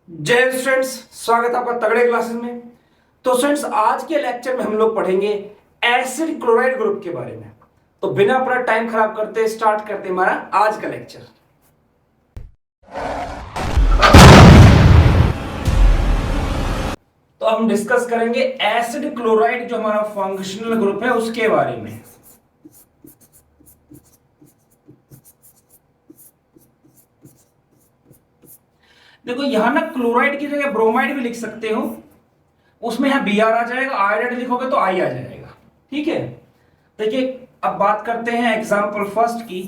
जय स्टूडेंट्स, स्वागत है आपका तगड़े क्लासेस में। तो स्टूडेंट्स, आज के लेक्चर में हम लोग पढ़ेंगे एसिड क्लोराइड ग्रुप के बारे में। तो बिना अपना टाइम खराब करते स्टार्ट करते हमारा आज का लेक्चर। तो हम डिस्कस करेंगे एसिड क्लोराइड जो हमारा फंक्शनल ग्रुप है उसके बारे में। देखो यहां ना क्लोराइड की जगह ब्रोमाइड भी लिख सकते हो, उसमें यहां Br आ जाएगा, आयोडाइड लिखोगे तो I आ जाएगा। ठीक है, देखिए अब बात करते हैं एग्जांपल फर्स्ट की।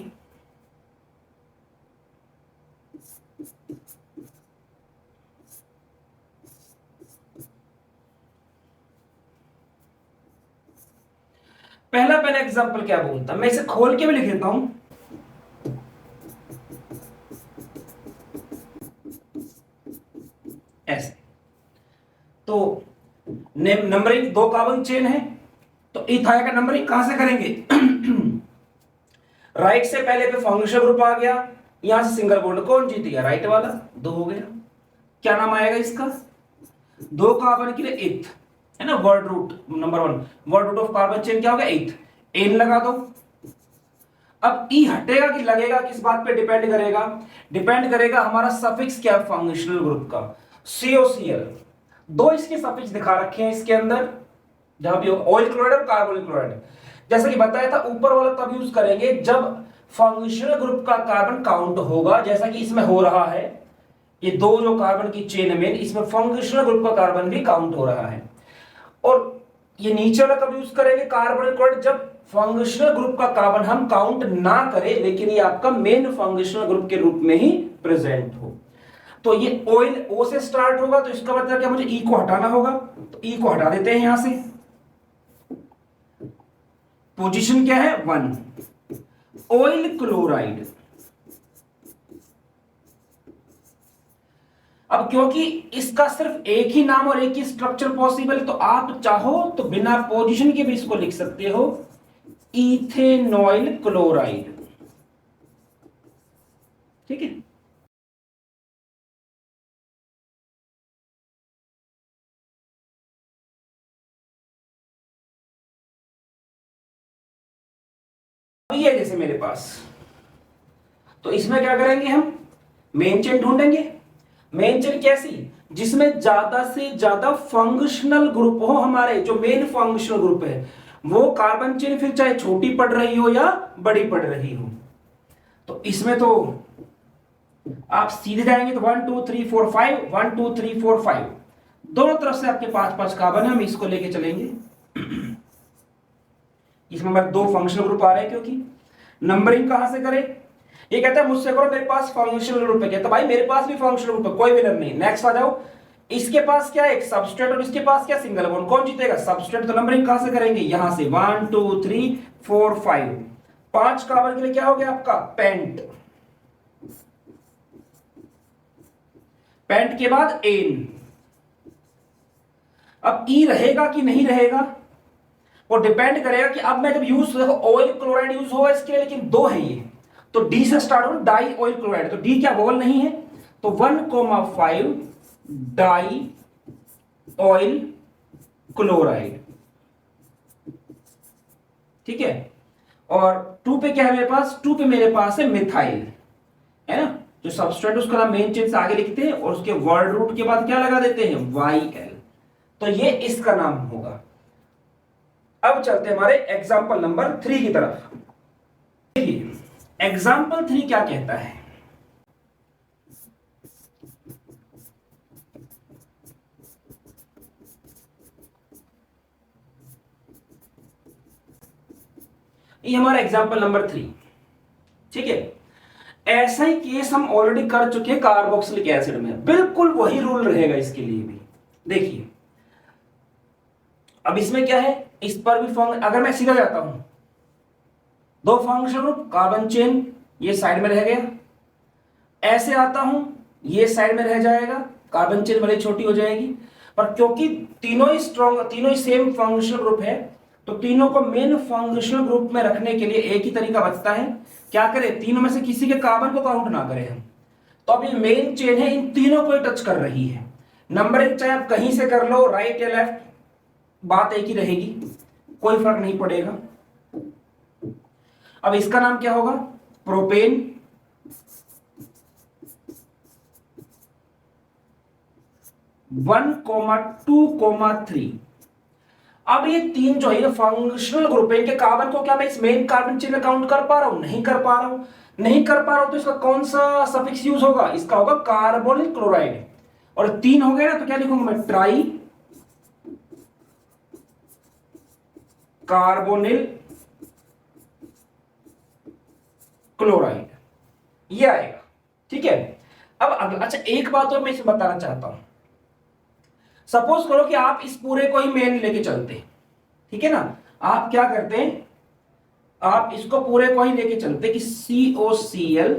पहला एग्जांपल क्या बोलता, मैं इसे खोल के भी लिख देता हूं। ऐसे तो नंबरिंग दो कार्बन चेन है, तो इथाइल का नंबरिंग कहां से करेंगे? राइट से पहले पे फंक्शनल ग्रुप आ गया, यहां से सिंगल बॉन्ड कौन जीत गया? राइट वाला, दो हो गया। क्या नाम आएगा इसका? दो कार्बन के लिए एथ है ना, word root number one, word root of carbon chain क्या होगा? एथ। एन लगा दो। अब ई हटेगा कि लगेगा, किस बात पे डिपेंड करेगा? डिपेंड करेगा हमारा सफिक्स क्या, फंक्शनल ग्रुप का COCl। दो इसके सफिक्स दिखा रखे हैं इसके अंदर, जहां भी ऑयल क्लोराइड और कार्बोनिल क्लोराइड। जैसा कि बताया था, ऊपर वाला तब यूज करेंगे जब फंक्शनल ग्रुप का कार्बन काउंट होगा, जैसा कि इसमें हो रहा है। ये दो जो कार्बन की चेन में, इसमें फंक्शनल ग्रुप का कार्बन भी काउंट हो रहा है। और ये नीचे वाला कब यूज करेंगे कार्बोनिल क्लोराइड? जब फंक्शनल ग्रुप का कार्बन हम काउंट ना करें, लेकिन ये आपका मेन फंक्शनल ग्रुप के रूप में ही प्रेजेंट हो। तो ये ऑयल O से स्टार्ट होगा, तो इसका मतलब क्या, मुझे E को हटाना होगा। तो E को हटा देते हैं यहां से। पोजीशन क्या है? 1। Oil chloride. अब क्योंकि इसका सिर्फ एक ही नाम और एक ही स्ट्रक्चर पॉसिबल, तो आप चाहो तो बिना पोजीशन के भी इसको लिख सकते हो, इथेनॉइल क्लोराइड। ठीक है, ये जैसे मेरे पास, तो इसमें क्या करेंगे हम? मेन चेन ढूंढेंगे। मेन चेन कैसी? जिसमें ज्यादा से ज्यादा फंक्शनल ग्रुप हो, हमारे जो मेन फंक्शनल ग्रुप है वो कार्बन चेन, फिर चाहे छोटी पड़ रही हो या बड़ी पड़ रही हो। तो इसमें तो आप सीधे जाएंगे तो 1 2 3 4 5, 1 2 3 4 5, दोनों तरफ से आपके 5-5 कार्बन है। हम इसको लेके चलेंगे। इसमें हमारे दो फंक्शनल ग्रुप आ रहे हैं, क्योंकि नंबरिंग कहां से करें? ये कहता है मुझसे करो, मेरे पास फंक्शनल ग्रुप है। कहता भाई मेरे पास भी फंक्शनल ग्रुप है, कोई विनर नहीं। नेक्स्ट आ जाओ, इसके पास क्या है? एक सबस्ट्रेट, और इसके पास क्या? Single bond. कौन जीतेगा? सबस्ट्रेट। तो नंबरिंग कहां से करेंगे? यहां से 1 2 3 4 5। 5 कार्बन के लिए क्या हो गया आपका? पेंट। पेंट के बाद एन। अब ई रहेगा कि नहीं रहेगा, वो डिपेंड करेगा कि अब मैं जब यूज, देखो ऑयल क्लोराइड यूज होगा इसके लिए, लेकिन दो है ये, तो डी से स्टार्ट हो, डाई ऑयल क्लोराइड। तो डी क्या वोल नहीं है, तो 1,5 डाई ऑयल क्लोराइड। ठीक है, और 2 पे क्या है मेरे पास? 2 पे मेरे पास है मिथाइल, है ना, जो सबस्ट्रेट उसका नाम मेन चेन से आगे लिखते हैं, और उसके वर्ड रूट के बाद क्या लगा देते हैं? YL। तो ये इसका नाम होगा। अब चलते हैं हमारे एग्जाम्पल नंबर 3 की तरफ। देखिए एग्जाम्पल 3 क्या कहता है। ये हमारा एग्जाम्पल नंबर 3। ठीक है, ऐसा ही केस हम ऑलरेडी कर चुके हैं कार्बोक्सिलिक एसिड में, बिल्कुल वही रूल रहेगा इसके लिए भी। देखिए अब इसमें क्या है, इस पर भी अगर मैं सीधा जाता हूं, दो फंक्शनल ग्रुप, कार्बन चेन ये साइड में रह गया, ऐसे आता हूं ये साइड में रह जाएगा, कार्बन चेन भले छोटी हो जाएगी, पर क्योंकि तीनों ही स्ट्रॉन्ग, तीनों ही सेम फंक्शनल ग्रुप है, तो तीनों को मेन फंक्शनल ग्रुप में रखने के लिए एक ही तरीका बचता है। क्या करें? तीनों में से किसी के कार्बन को काउंट ना करें हम, तो अब ये मेन चेन है, इन तीनों को टच कर रही है। नंबरिंग चाहे आप कहीं से कर लो, राइट या लेफ्ट, बात एक ही रहेगी, कोई फर्क नहीं पड़ेगा। अब इसका नाम क्या होगा? प्रोपेन, 1,2,3। अब ये तीन जो है फंक्शनल ग्रुप है, इनके कार्बन को क्या मैं इस मेन कार्बन चेन में काउंट कर पा रहा हूं? नहीं कर पा रहा हूं। नहीं कर पा रहा हूं तो इसका कौन सा सफिक्स यूज होगा? इसका होगा कार्बोनिल क्लोराइड। और तीन हो गए ना, तो क्या लिखूंगा मैं? ट्राई कार्बोनिल क्लोराइड, ये आएगा। ठीक है। अब अगला, अच्छा एक बात और मैं इसे बताना चाहता हूं। सपोज करो कि आप इस पूरे को ही मेन लेके चलते, ठीक है ना, आप क्या करते हैं, आप इसको पूरे को ही लेके चलते कि COCl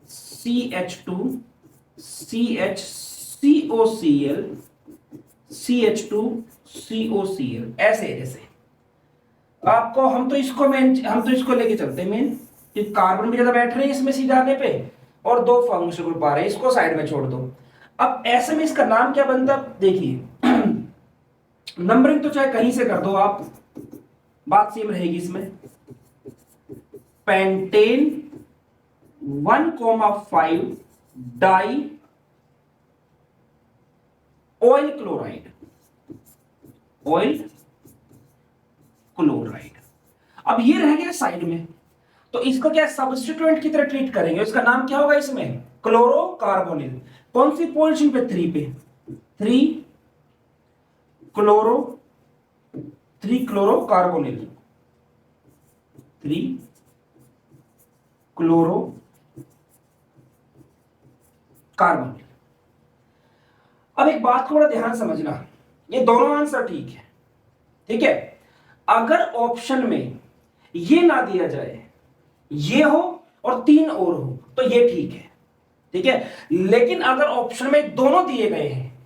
CH2 CH COCl CH2 COCl, ऐसे जैसे आपको, हम तो इसको लेके चलते हैं मेन, क्योंकि कार्बन भी ज्यादा बैठ रहे हैं इसमें सीधे आने पे, और दो फंक्शनल ग्रुप आ रहे हैं, इसको साइड में छोड़ दो। अब ऐसे में इसका नाम क्या बनता है? देखिए नंबरिंग तो चाहे कहीं से कर दो आप, बात सेम रहेगी इसमें। Pentane 1,5 dioyl chloride, oyl chloride. अब ये रह गया साइड में, तो इसको क्या सब्स्टिट्यूएंट की तरह ट्रीट करेंगे। इसका नाम क्या होगा इसमें? क्लोरोकार्बोनिल। कौन सी पोजीशन पे? 3 पे। 3 क्लोरोकार्बोनिल, 3 क्लोरोकार्बोनिल। अब एक बात को बड़ा ध्यान समझना, ये दोनों आंसर ठीक है, ठीक है। अगर ऑप्शन में ये ना दिया जाए, ये हो और 3 और हो, तो ये ठीक है, ठीक है। लेकिन अगर ऑप्शन में दोनों दिए गए हैं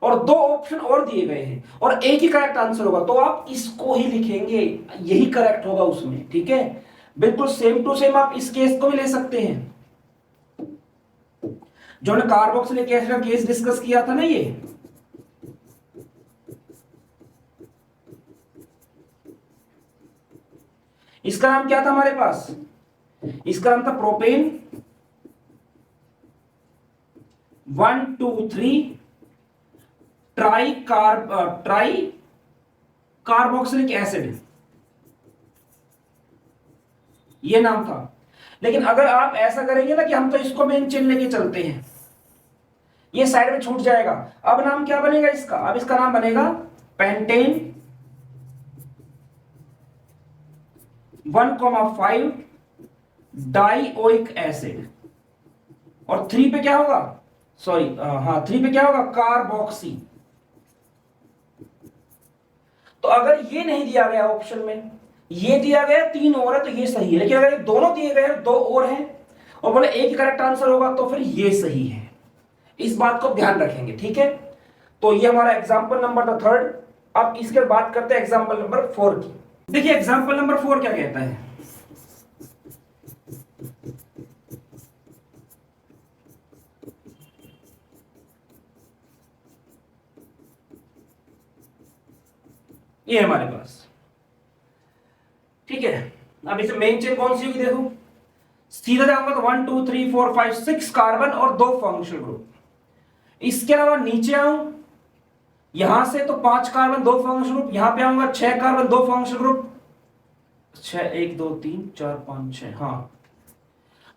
और 2 ऑप्शन और दिए गए हैं और एक ही करेक्ट आंसर होगा, तो आप इसको ही लिखेंगे, यही करेक्ट होगा उसमें, ठीक है। बिल्कुल सेम टू सेम आप इस केस को भी ले सकते हैं, जो ने कार्बोक्सिलिक एसिड का केस डिस्कस किया था ना, ये इसका नाम क्या था हमारे पास? इसका नाम था प्रोपेन 1,2,3 ट्राई कार्बोक्सिलिक एसिड, ये नाम था। लेकिन अगर आप ऐसा करेंगे ना कि हम तो इसको मेन चेन लेके चलते हैं, ये साइड में छूट जाएगा। अब नाम क्या बनेगा इसका? अब इसका नाम बनेगा पेंटेन 1,5 डाइओइक एसिड, और 3 पे क्या होगा? सॉरी, हाँ 3 पे क्या होगा? कार्बोक्सी। तो अगर ये नहीं दिया गया ऑप्शन में, ये दिया गया 3 और है, तो ये सही है। लेकिन अगर दोनों दिए गए 2 और हैं और बोले एक ही करेक्ट आंसर होगा, तो फिर ये सही है। इस बात को ध्यान रखेंगे, ठीक है। तो ये हमारा एग्जाम्पल नंबर था 3rd। अब इसके बात करते हैं एग्जाम्पल नंबर 4 की। देखिए एग्जाम्पल नंबर 4 क्या कहता है? ये हमारे पास, ठीक है। अब इसे मेन चेन कौन सी होगी? देखो सीधा जाऊंगा तो 1 2 3 4 5 6 कार्बन और 2 फंक्शनल ग्रुप। इसके अलावा नीचे आऊं, यहां से तो 5 कार्बन 2 फंक्शनल ग्रुप, यहां पे आऊंगा 6 कार्बन 2 फंक्शनल ग्रुप, 6 1 2 3 4 5 6, हाँ।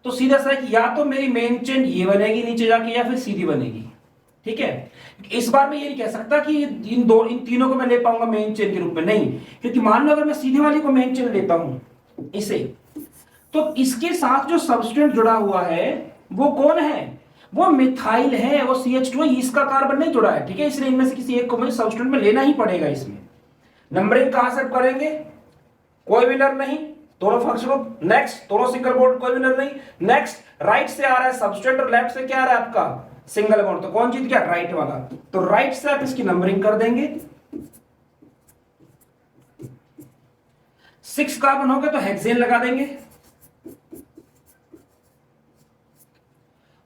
तो सीधा सा या तो मेरी मेन चेन ये बनेगी नीचे जाके, या फिर सीधी बनेगी, ठीक है। इस बार मैं ये नहीं कह सकता कि इन तीनों को मैं ले पाऊंगा मेन चेन के रूप में, नहीं। क्योंकि मान लो अगर मैं सीधे वाली को मेन चेन लेता हूं इसे, तो इसके साथ जो सब्सटेंट जुड़ा हुआ है वो कौन है? वो मिथाइल है, वो CH2 है, इसका कार्बन नहीं जुड़ा है, ठीक है। इसलिए इनमें से किसी एक को मुझे सब्सटेंट में लेना ही पड़ेगा। इसमें नंबरिंग कहां से करेंगे? कोई विनर नहीं, दोनों फंक्शन ग्रुप। नेक्स्ट, दोनों सिंगल बॉन्ड, कोई विनर नहीं। नेक्स्ट, राइट से आ रहा है सब्सटेंट और लेफ्ट से क्या आ रहा है आपका? Single bond. तो कौन जीत गया? राइट वाला। तो राइट से आप इसकी नंबरिंग कर देंगे। 6 कार्बन हो गए तो हेक्सेन लगा देंगे।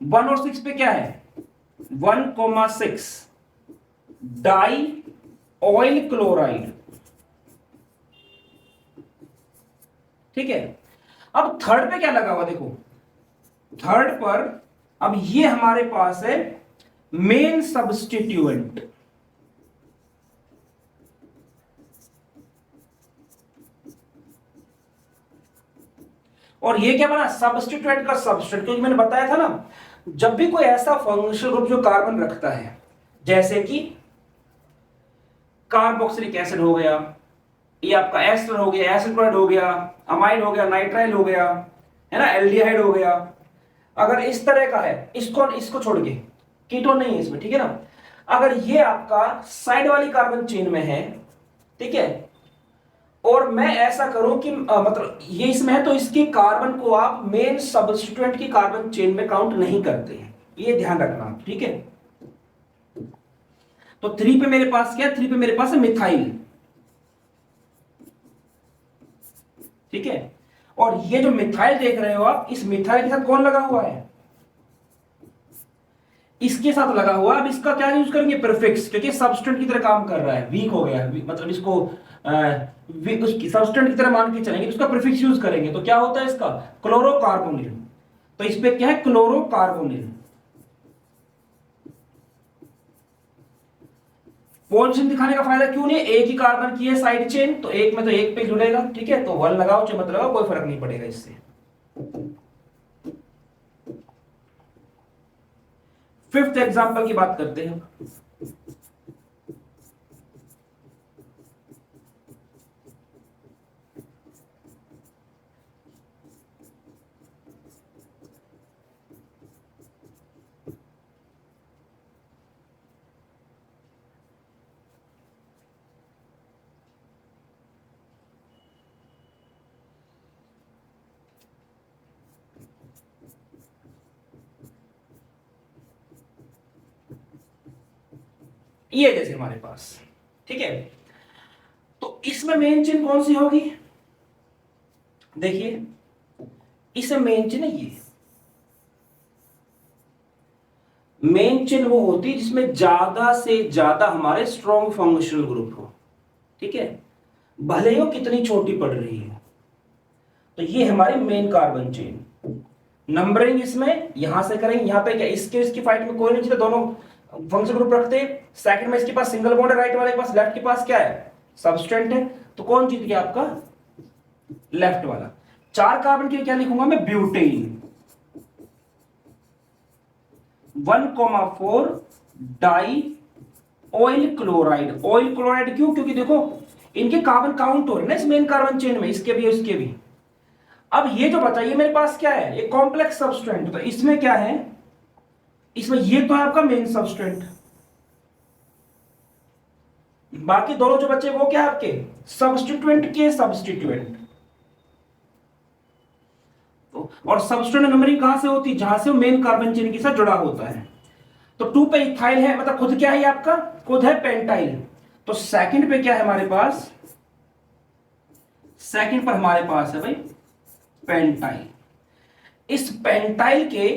1 और 6 पे क्या है 1,6 डाई ऑयल क्लोराइड। ठीक है, अब थर्ड पे क्या लगा हुआ देखो, थर्ड पर अब ये हमारे पास है मेन सब्स्टिट्यूएंट। और ये क्या बना सब्स्टिट्यूएंट का सब्स्ट्रेट, क्योंकि मैंने बताया था ना जब भी कोई ऐसा फंक्शनल ग्रुप जो कार्बन रखता है, जैसे कि कार्बोक्सिलिक एसिड हो गया, ये आपका एस्टर हो गया, एसिड क्लोराइड हो गया, अमाइड हो गया, नाइट्राइल हो गया, है ना, एल्डिहाइड हो गया, अगर इस तरह का है, इसको छोड़ के कीटोन नहीं है इसमें, ठीक है ना, अगर ये आपका साइड वाली कार्बन चेन में है, ठीक है, और मैं ऐसा करूं कि मतलब ये इसमें है तो इसकी कार्बन को आप मेन सब्स्टिट्यूएंट की कार्बन चेन में काउंट नहीं करते हैं, ये ध्यान रखना, ठीक है। तो 3 पे मेरे पास क्या है, 3 पे मेरे पास है मिथाइल, ठीक है, और ये जो मिथाइल देख रहे हो आप, इस मिथाइल के साथ कौन लगा हुआ है, इसके साथ लगा हुआ। अब इसका क्या यूज करेंगे प्रीफिक्स, क्योंकि सब्स्टेंट की तरह काम कर रहा है, वीक हो गया मतलब इसको सब्स्टेंट की तरह मान के चलेंगे, तो उसका प्रीफिक्स यूज करेंगे, तो क्या होता है इसका क्लोरोकार्बोनिल। तो इस पे क्या है क्लोरोकार्बोनिल। पोजीशन दिखाने का फायदा क्यों नहीं, एक ही कार्बन की है साइड चेन, तो एक में तो एक पे जुड़ेगा, ठीक है, तो 1 लगाओ चाहे मत लगाओ कोई फर्क नहीं पड़ेगा इससे। फिफ्थ एग्जांपल की बात करते हैं। ये जैसे हमारे पास, ठीक है, तो इसमें मेन चेन कौन सी होगी, देखिए इसमें मेन चेन है ये, मेन चेन वो होती है जिसमें ज्यादा से ज्यादा हमारे स्ट्रॉन्ग फंक्शनल ग्रुप हो, ठीक है, भले ही वो कितनी छोटी पड़ रही है। तो ये हमारी मेन कार्बन चेन, नंबरिंग इसमें यहां से करेंगे, यहां पे क्या इसकी फाइट में कोई नहीं जीता, दोनों फंक्शन ग्रुप रखते हैं। सेकंड में इसके पास सिंगल बॉन्ड है राइट वाले के पास, लेफ्ट के पास क्या है सब्सटेंट है, तो कौन जीत गया आपका लेफ्ट वाला। 4 कार्बन के लिए क्या लिखूंगा मैं butane, 1,4 dioyl chloride. Oyl chloride क्यों, क्योंकि देखो इनके कार्बन काउंट हो रहे हैं ना इस मेन कार्बन चेन में, इसके भी इसके भी। अब ये जो बचा ये मेरे पास क्या है, ये कॉम्प्लेक्स सब्सटेंट, तो इसमें क्या है, इसमें ये तो है आपका मेन सब्सटेंट, बाकी दोनों जो बचे वो क्या है आपके सब्स्टिट्यूएंट के सब्स्टिट्यूएंट। और सब्स्टिट्यूएंट नंबरिंग कहां से होती है, जहां से वो मेन कार्बन चेन के साथ जुड़ा होता है। तो 2 पे इथाइल है, मतलब खुद क्या है आपका, खुद है पेंटाइल। तो सेकंड पे क्या है हमारे पास, सेकंड पर हमारे पास है भाई पेंटाइल। इस पेंटाइल के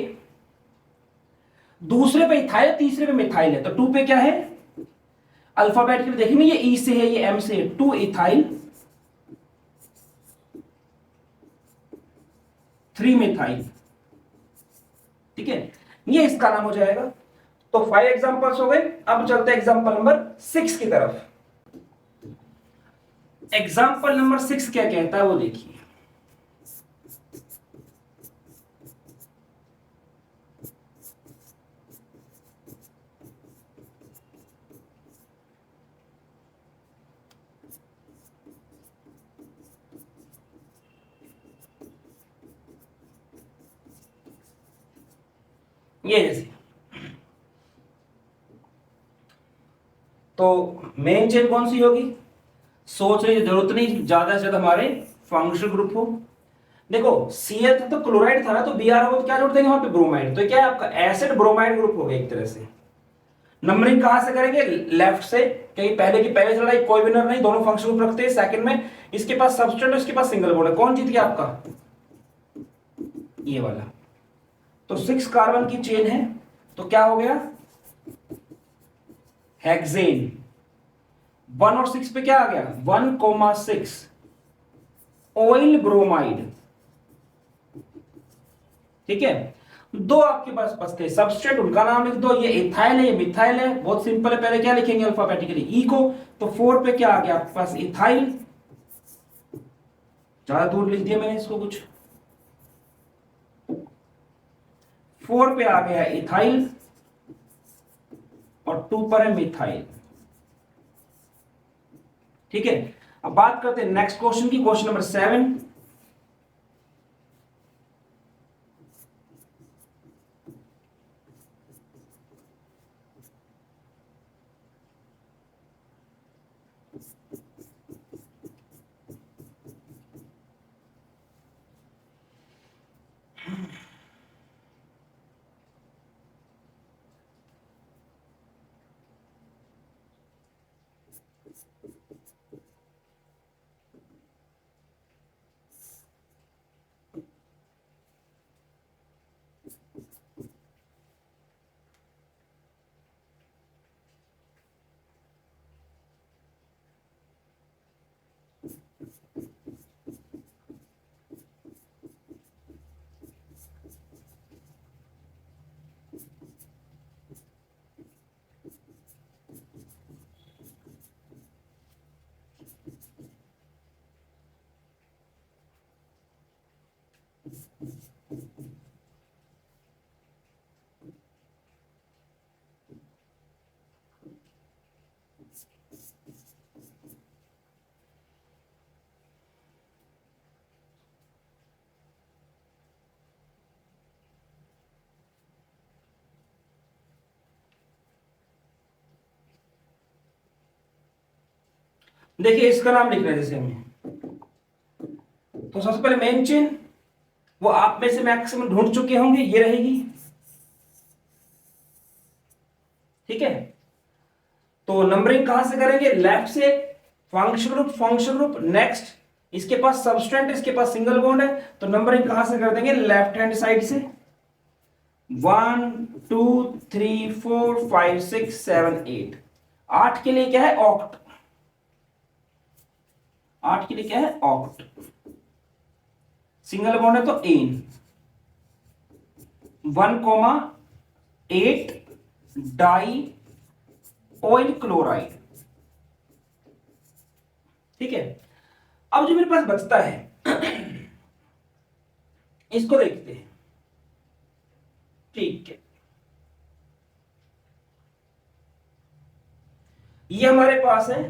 दूसरे पे इथाइल, तीसरे पे मिथाइल है, तो 2 पे क्या है, अल्फाबेट के लिए देखेंगे ये ई से है, ये एम से है, 2 इथाइल 3 मिथाइल, ठीक है, ये इसका नाम हो जाएगा। तो 5 एग्जांपल्स हो गए। अब चलते हैं एग्जांपल नंबर 6 की तरफ। एग्जांपल नंबर 6 क्या कहता है वो देखिए, ये जैसे, तो मेन चेन कौन सी होगी, सोचने की जरूरत नहीं, ज्यादा से ज्यादा हमारे फंक्शनल ग्रुप हो। देखो Cl था तो क्लोराइड था ना, तो Br हो तो क्या जोड़ देंगे वहां पे ब्रोमाइड, तो क्या है आपका एसिड ब्रोमाइड ग्रुप हो गया एक तरह से। नंबरिंग कहां से करेंगे, लेफ्ट से, कहीं पहले की पहले चल रहा है, कोई विनर नहीं, दोनों फंक्शनल ग्रुप रखते हैं। सेकंड में इसके पास सब्सटेंट है, इसके पास सिंगल बॉन्ड है, कौन जीत गया आपका ये वाला। तो 6 कार्बन की चेन है, तो क्या हो गया, हेक्सेन। 1 और 6 पे क्या आ गया, 1,6 ऑयल ब्रोमाइड। ठीक है, दो आपके पास बचते सबस्ट्रेट, उनका नाम लिख दो, ये इथाइल है, ये मिथाइल है, बहुत सिंपल है। पहले क्या लिखेंगे अल्फाबेटिकली, ई को, तो 4 पे क्या आ गया आपके पास, इथाइल। ज्यादा दूर लिख दिया मैंने इसको कुछ, 4 पे आ गया इथाइल और 2 पर है मिथाइल। ठीक है, अब बात करते हैं नेक्स्ट क्वेश्चन की, क्वेश्चन नंबर 7। देखिए इसका नाम लिख रहे हैं जैसे हमें, तो सबसे पहले मेन चेन, वो आप में से मैक्सिमम ढूंढ चुके होंगे, ये रहेगी। ठीक है, तो नंबरिंग कहां से करेंगे, लेफ्ट से, फंक्शन ग्रुप नेक्स्ट, इसके पास सबस्टेंट, इसके पास सिंगल बॉन्ड है, तो नंबरिंग कहां से कर देंगे, लेफ्ट हैंड साइड से। 1 2 3 4 5 6 7 8, 8 के लिए क्या है, ऑक्ट। 8 के लिए क्या है, ऑक्ट। सिंगल बॉन्ड है तो एन। 1,8 die oil chloride. ठीक है, अब जो मेरे पास बचता है इसको देखते हैं। ठीक है, ये हमारे पास है,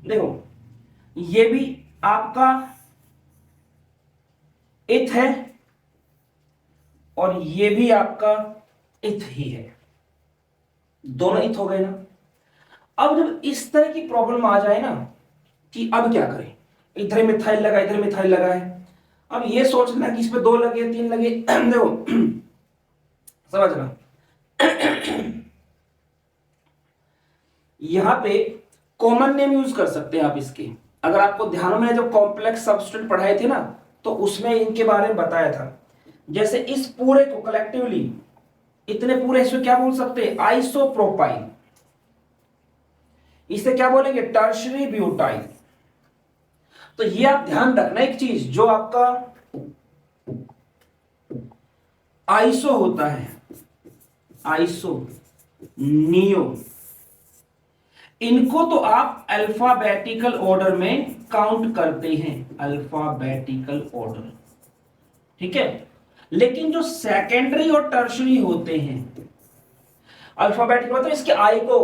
देखो ये भी आपका इथ है और ये भी आपका इथ ही है, दोनों इथ हो गए ना। अब जब इस तरह की प्रॉब्लम आ जाए ना कि अब क्या करें, इधर मिथाइल लगा, इधर मिथाइल लगा है, अब ये सोचना कि इस पे 2 लगे 3 लगे देखो समझना यहां पे कॉमन नेम यूज कर सकते हैं आप इसके। अगर आपको ध्यान में जब कॉम्प्लेक्स सबस्टेंट पढ़ाए थे ना, तो उसमें इनके बारे में बताया था। जैसे इस पूरे को कलेक्टिवली, इतने पूरे इसको क्या बोल सकते हैं, आइसोप्रोपाइल। इसे क्या बोलेंगे, टर्शरी ब्यूटाइल। तो ये आप ध्यान रखना एक चीज, जो आपका आइसो होता है, आइसो, नियो, इनको तो आप अल्फाबेटिकल ऑर्डर में काउंट करते हैं, अल्फाबेटिकल ऑर्डर। ठीक है, लेकिन जो सेकेंडरी और टर्शरी होते हैं, अल्फाबेटिकल मतलब इसके आई को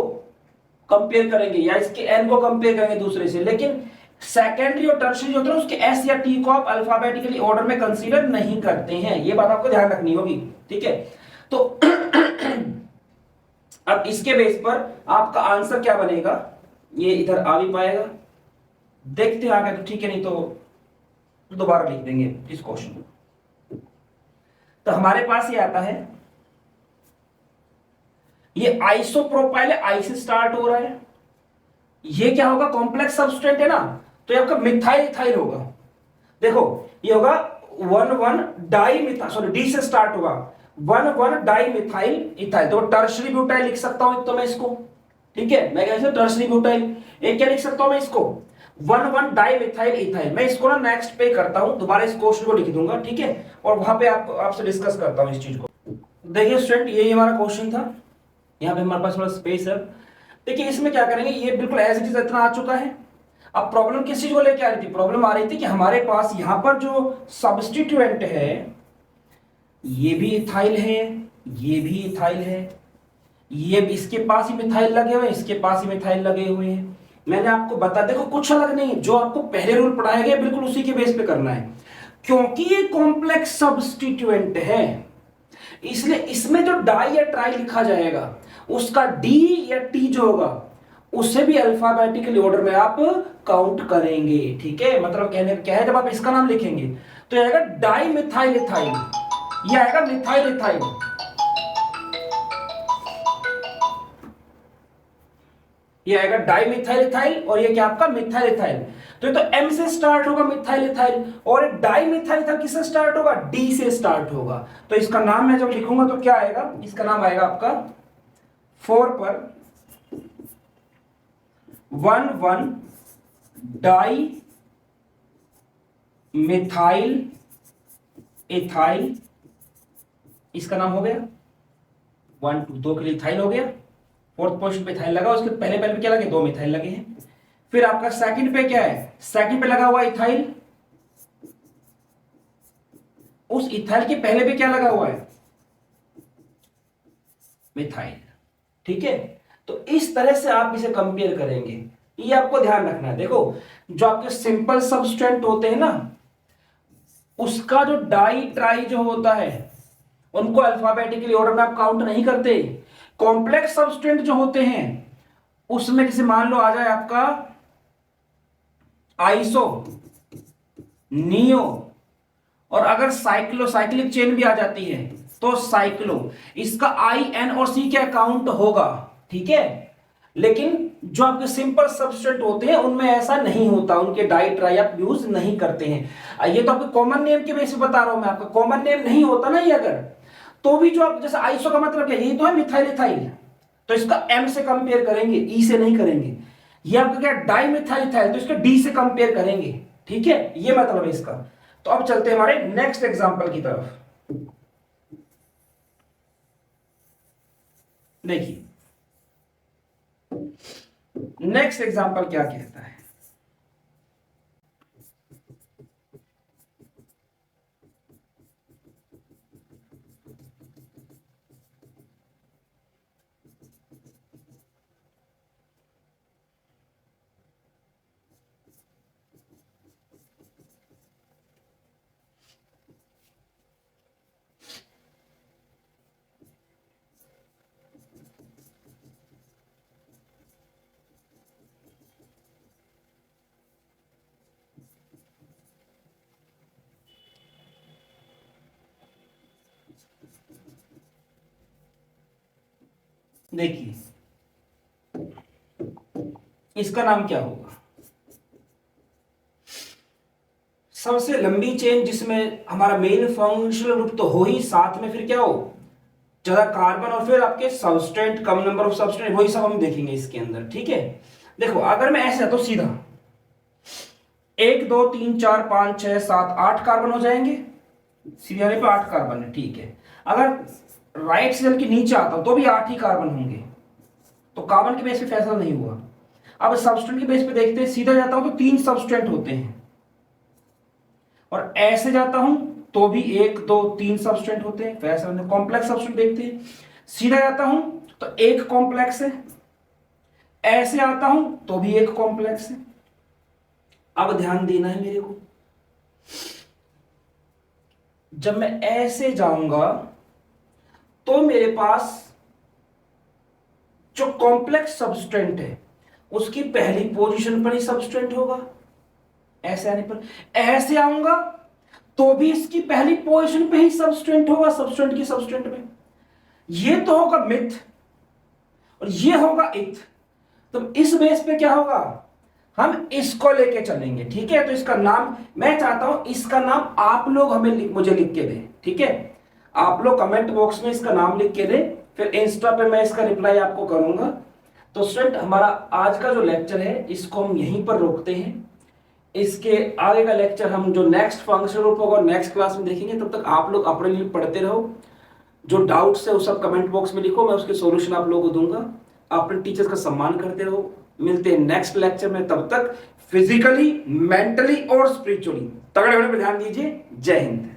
कंपेयर करेंगे या इसके एन को कंपेयर करेंगे दूसरे से, लेकिन सेकेंडरी और टर्शरी होते हैं उसके एस या टी को आप अल्फाबेटिकली ऑर्डर में कंसीडर नहीं करते हैं। ये बात आपको ध्यान रखनी होगी। ठीक है, तो अब इसके बेस पर आपका आंसर क्या बनेगा, ये इधर आ भी पाएगा, देखते हैं आगे तो ठीक है, नहीं तो दोबारा लिख देंगे इस क्वेश्चन को। तो हमारे पास ये आता है, ये आइसोप्रोपाइल, आई से स्टार्ट हो रहा है, ये क्या होगा, कॉम्प्लेक्स सबस्टेंट है ना, तो ये आपका मिथाइल इथाइल होगा। देखो ये होगा 1,1 डाई मिथाइल, सॉरी डी से स्टार्ट होगा, 1,1 डाई मिथाइल इथाइल, तो टर्शरी ब्यूटाइल लिख सकता हूं एक तो मैं इसको, ठीक है, मैं कैसे टर्शरी ब्यूटाइल, एक क्या लिख सकता हूं मैं इसको 1,1 डाई मिथाइल इथाइल। मैं इसको ना नेक्स्ट पे करता हूं, दोबारा इस क्वेश्चन को लिख दूंगा, ठीक है, और वहां पे आपसे डिस्कस करता हूं इस चीज को। देखिए स्टूडेंट, यही हमारा क्वेश्चन था, यहाँ पे हमारे पास थोड़ा स्पेस है। देखिए इसमें क्या करेंगे, ये बिल्कुल एज इट इज इतना आ चुका है। अब प्रॉब्लम किस चीज को लेके आ रही थी, प्रॉब्लम आ रही थी कि हमारे पास यहां पर जो सब्स्टिट्यूएंट है ये भी इथाइल है, ये भी इथाइल है, ये भी इसके पास ही मिथाइल लगे हुए हैं, इसके पास ही मिथाइल लगे हुए हैं। मैंने आपको बता, देखो कुछ अलग नहीं, जो आपको पहले रूल पढ़ाया गया बिल्कुल उसी के बेस पे करना है, क्योंकि ये कॉम्प्लेक्स सब्स्टिट्यूएंट है, इसलिए इसमें जो डाई या ट्राई लिखा जाएगा उसका डी या टी जो होगा उससे भी अल्फाबेटिकली ऑर्डर में आप काउंट करेंगे, ठीक है। मतलब कहने का क्या है, जब आप इसका नाम लिखेंगे तो ये आएगा डाई मिथाइल इथाइल, ये आएगा मिथाइल इथाइल, ये आएगा डाई मिथाइल इथाइल, और ये क्या आपका मिथाइल इथाइल। तो ये तो एम से स्टार्ट होगा मिथाइल इथाइल, और डाई मिथाइल इथाइल किससे स्टार्ट होगा, डी से स्टार्ट होगा। तो इसका नाम मैं जब लिखूंगा तो क्या आएगा, इसका नाम आएगा आपका 4 पर 1,1 डाई मिथाइल इथाइल, इसका नाम हो गया 1 2 2 के लिए इथाइल हो गया, फोर्थ पोजीशन पे इथाइल लगा, उसके पहले पहले क्या लगे, 2 मिथाइल लगे हैं। फिर आपका सेकंड पे क्या है, सेकंड पे लगा हुआ इथाइल, उस इथाइल के पहले पे क्या लगा हुआ है, मिथाइल, ठीक है। तो इस तरह से आप इसे कंपेयर करेंगे, ये आपको ध्यान रखना है। देखो जो आपके सिंपल सबस्टेंट होते हैं ना, उसका जो डाई ट्राई जो होता है उनको अल्फाबेटिकली ऑर्डर में आप काउंट नहीं करते। कॉम्प्लेक्स सबस्टेंट जो होते हैं उसमें जैसे मान लो आ जाए आपका आइसो, नियो, और अगर साइक्लिक चेन भी आ जाती है तो साइक्लो, इसका आई एन और सी क्या काउंट होगा, ठीक है। लेकिन जो आपके सिंपल सबस्टेंट होते हैं उनमें ऐसा नहीं होता, उनके डाई ट्राई आप यूज नहीं करते हैं। ये तो आपके कॉमन नेम के बेस पे बता रहा हूं मैं, आपका कॉमन नेम नहीं होता ना ये, अगर तो भी जो आप जैसे आइसो का मतलब क्या, यही तो है मिथाइल इथाइल, तो इसका एम से कंपेयर करेंगे, ई से नहीं करेंगे। ये आपका क्या डाई मिथाइल इथाइल, तो इसका डी से कंपेयर करेंगे, ठीक है, ये मतलब है इसका। तो अब चलते हैं हमारे नेक्स्ट एग्जांपल की तरफ। देखिए नेक्स्ट एग्जांपल क्या कहता है, देखिए इसका नाम क्या होगा, सबसे लंबी चेन जिसमें हमारा मेन फंक्शनल ग्रुप तो हो ही, साथ में फिर क्या हो, ज्यादा कार्बन, और फिर आपके substance, come number of substance, वही सब हम देखेंगे इसके अंदर, ठीक है। देखो अगर मैं ऐसे तो सीधा 1 2 3 4 5 6 7 8 कार्बन हो जाएंगे, सीधे वाले पे 8 कार्बन है, ठीक है। अगर राइट से चल के नीचे आता हूं तो भी 8 ही कार्बन होंगे, तो कार्बन के बेस पे फैसला नहीं हुआ। अब सबस्टेंट के बेस पे देखते हैं, सीधा जाता हूं तो 3 सबस्टेंट होते हैं, और ऐसे जाता हूं तो भी 1 2 3 सबस्टेंट होते हैं, फैसला नहीं। कॉम्प्लेक्स सबस्टेंट देखते हैं, सीधा जाता हूं तो 1 कॉम्प्लेक्स है, ऐसे आता हूं तो भी 1 कॉम्प्लेक्स है। अब ध्यान देना है मेरे को, जब मैं ऐसे जाऊंगा तो मेरे पास जो कॉम्प्लेक्स सबस्टेंट है उसकी पहली पोजीशन पर ही सबस्टेंट होगा, ऐसे आने पर। ऐसे आऊंगा तो भी इसकी पहली पोजीशन पे ही सबस्टेंट होगा, सबस्टेंट की सबस्टेंट में। ये तो होगा मिथ और ये होगा इथ, तो इस बेस पे क्या होगा, हम इसको लेके चलेंगे, ठीक है। तो इसका नाम मैं चाहता हूं, इसका नाम आप लोग हमें मुझे लिख के दें, ठीक है। आप लोग कमेंट बॉक्स में इसका नाम लिख के दें, फिर इंस्टा पे मैं इसका रिप्लाई आपको करूंगा। तो स्टूडेंट हमारा आज का जो लेक्चर है इसको हम यहीं पर रोकते हैं। इसके आगे का लेक्चर हम जो नेक्स्ट फंक्शनल ग्रुप होगा नेक्स्ट क्लास में देखेंगे। तब तक आप लोग अपने लिए पढ़ते रहो, जो डाउट्स है वो सब कमेंट बॉक्स में लिखो, मैं उसके सॉल्यूशन आप लोगों को दूंगा। अपने टीचर्स का सम्मान करते रहो। मिलते हैं नेक्स्ट लेक्चर में, तब तक फिजिकली, मेंटली और स्पिरिचुअली तगड़े होने पर ध्यान दीजिए। जय हिंद।